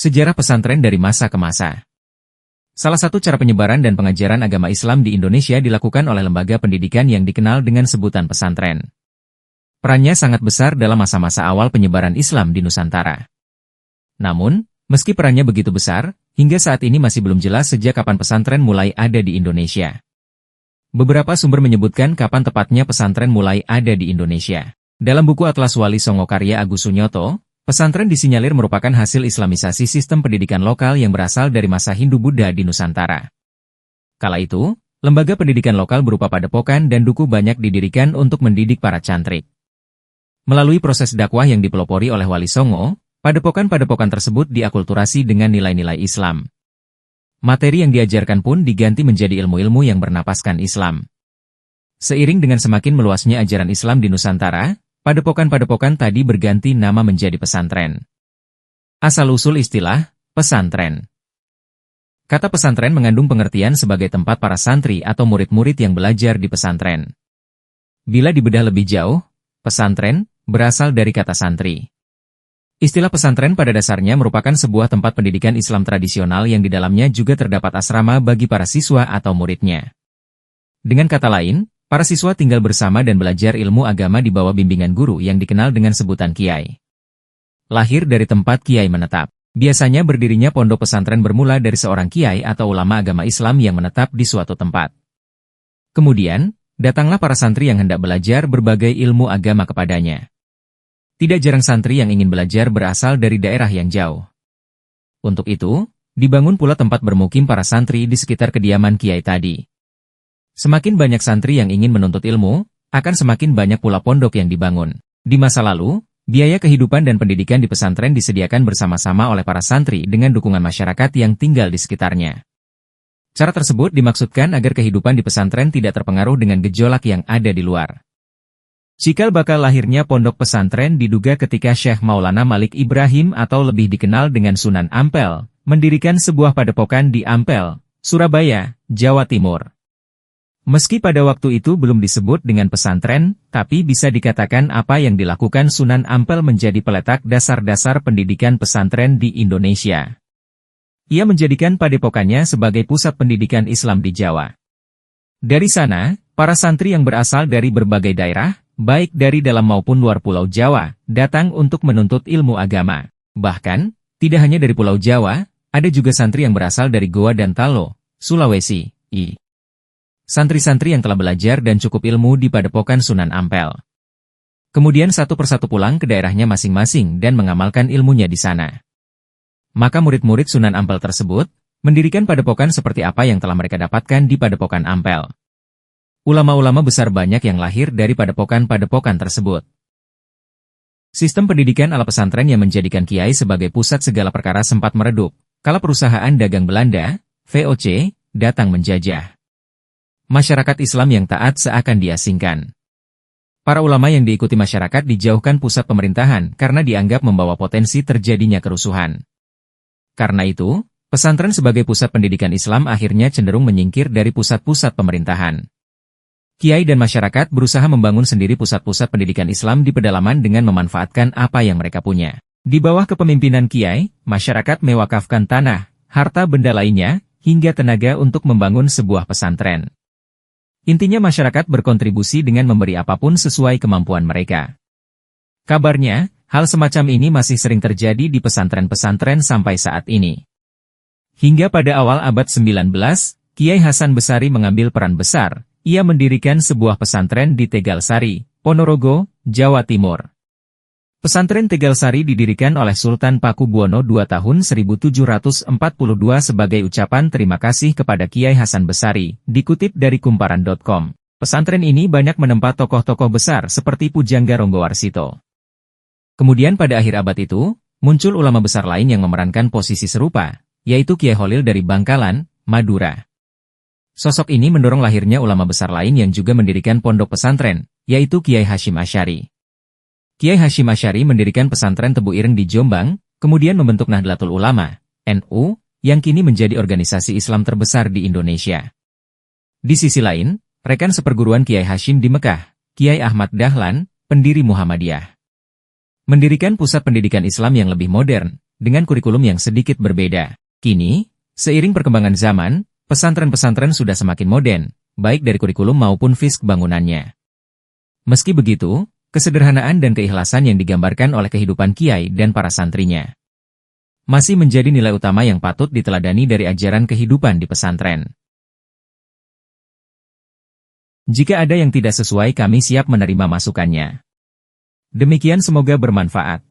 Sejarah pesantren dari masa ke masa. Salah satu cara penyebaran dan pengajaran agama Islam di Indonesia dilakukan oleh lembaga pendidikan yang dikenal dengan sebutan pesantren. Perannya sangat besar dalam masa-masa awal penyebaran Islam di Nusantara. Namun, meski perannya begitu besar, hingga saat ini masih belum jelas sejak kapan pesantren mulai ada di Indonesia. Beberapa sumber menyebutkan kapan tepatnya pesantren mulai ada di Indonesia. Dalam buku Atlas Wali Songo karya Agus Sunyoto, pesantren disinyalir merupakan hasil Islamisasi sistem pendidikan lokal yang berasal dari masa Hindu-Buddha di Nusantara. Kala itu, lembaga pendidikan lokal berupa padepokan dan duku banyak didirikan untuk mendidik para cantrik. Melalui proses dakwah yang dipelopori oleh Wali Songo, padepokan-padepokan tersebut diakulturasi dengan nilai-nilai Islam. Materi yang diajarkan pun diganti menjadi ilmu-ilmu yang bernapaskan Islam. Seiring dengan semakin meluasnya ajaran Islam di Nusantara, padepokan-padepokan tadi berganti nama menjadi pesantren. Asal-usul istilah, pesantren. Kata pesantren mengandung pengertian sebagai tempat para santri atau murid-murid yang belajar di pesantren. Bila dibedah lebih jauh, pesantren berasal dari kata santri. Istilah pesantren pada dasarnya merupakan sebuah tempat pendidikan Islam tradisional yang di dalamnya juga terdapat asrama bagi para siswa atau muridnya. Dengan kata lain, para siswa tinggal bersama dan belajar ilmu agama di bawah bimbingan guru yang dikenal dengan sebutan kiai. Lahir dari tempat kiai menetap. Biasanya berdirinya pondok pesantren bermula dari seorang kiai atau ulama agama Islam yang menetap di suatu tempat. Kemudian, datanglah para santri yang hendak belajar berbagai ilmu agama kepadanya. Tidak jarang santri yang ingin belajar berasal dari daerah yang jauh. Untuk itu, dibangun pula tempat bermukim para santri di sekitar kediaman kiai tadi. Semakin banyak santri yang ingin menuntut ilmu, akan semakin banyak pula pondok yang dibangun. Di masa lalu, biaya kehidupan dan pendidikan di pesantren disediakan bersama-sama oleh para santri dengan dukungan masyarakat yang tinggal di sekitarnya. Cara tersebut dimaksudkan agar kehidupan di pesantren tidak terpengaruh dengan gejolak yang ada di luar. Cikal bakal lahirnya pondok pesantren diduga ketika Syekh Maulana Malik Ibrahim atau lebih dikenal dengan Sunan Ampel, mendirikan sebuah padepokan di Ampel, Surabaya, Jawa Timur. Meski pada waktu itu belum disebut dengan pesantren, tapi bisa dikatakan apa yang dilakukan Sunan Ampel menjadi peletak dasar-dasar pendidikan pesantren di Indonesia. Ia menjadikan padepokannya sebagai pusat pendidikan Islam di Jawa. Dari sana, para santri yang berasal dari berbagai daerah, baik dari dalam maupun luar Pulau Jawa, datang untuk menuntut ilmu agama. Bahkan, tidak hanya dari Pulau Jawa, ada juga santri yang berasal dari Goa dan Talo, Sulawesi. Santri-santri yang telah belajar dan cukup ilmu di padepokan Sunan Ampel. Kemudian satu persatu pulang ke daerahnya masing-masing dan mengamalkan ilmunya di sana. Maka murid-murid Sunan Ampel tersebut, mendirikan padepokan seperti apa yang telah mereka dapatkan di padepokan Ampel. Ulama-ulama besar banyak yang lahir dari padepokan-padepokan tersebut. Sistem pendidikan ala pesantren yang menjadikan kiai sebagai pusat segala perkara sempat meredup, kala perusahaan dagang Belanda, VOC, datang menjajah. Masyarakat Islam yang taat seakan diasingkan. Para ulama yang diikuti masyarakat dijauhkan pusat pemerintahan karena dianggap membawa potensi terjadinya kerusuhan. Karena itu, pesantren sebagai pusat pendidikan Islam akhirnya cenderung menyingkir dari pusat-pusat pemerintahan. Kiai dan masyarakat berusaha membangun sendiri pusat-pusat pendidikan Islam di pedalaman dengan memanfaatkan apa yang mereka punya. Di bawah kepemimpinan kiai, masyarakat mewakafkan tanah, harta benda lainnya, hingga tenaga untuk membangun sebuah pesantren. Intinya masyarakat berkontribusi dengan memberi apapun sesuai kemampuan mereka. Kabarnya, hal semacam ini masih sering terjadi di pesantren-pesantren sampai saat ini. Hingga pada awal abad 19, Kiai Hasan Besari mengambil peran besar. Ia mendirikan sebuah pesantren di Tegalsari, Ponorogo, Jawa Timur. Pesantren Tegalsari didirikan oleh Sultan Pakubuwono II tahun 1742 sebagai ucapan terima kasih kepada Kiai Hasan Besari, dikutip dari kumparan.com. Pesantren ini banyak menempa tokoh-tokoh besar seperti Pujangga Ronggowarsito. Kemudian pada akhir abad itu, muncul ulama besar lain yang memerankan posisi serupa, yaitu Kiai Holil dari Bangkalan, Madura. Sosok ini mendorong lahirnya ulama besar lain yang juga mendirikan pondok pesantren, yaitu Kiai Hasyim Asy'ari. Kiai Hasyim Asy'ari mendirikan pesantren Tebu Ireng di Jombang, kemudian membentuk Nahdlatul Ulama, NU, yang kini menjadi organisasi Islam terbesar di Indonesia. Di sisi lain, rekan seperguruan Kiai Hasyim di Mekah, Kiai Ahmad Dahlan, pendiri Muhammadiyah. Mendirikan pusat pendidikan Islam yang lebih modern, dengan kurikulum yang sedikit berbeda. Kini, seiring perkembangan zaman, pesantren-pesantren sudah semakin modern, baik dari kurikulum maupun fisk bangunannya. Meski begitu, kesederhanaan dan keikhlasan yang digambarkan oleh kehidupan kiai dan para santrinya masih menjadi nilai utama yang patut diteladani dari ajaran kehidupan di pesantren. Jika ada yang tidak sesuai, kami siap menerima masukannya. Demikian, semoga bermanfaat.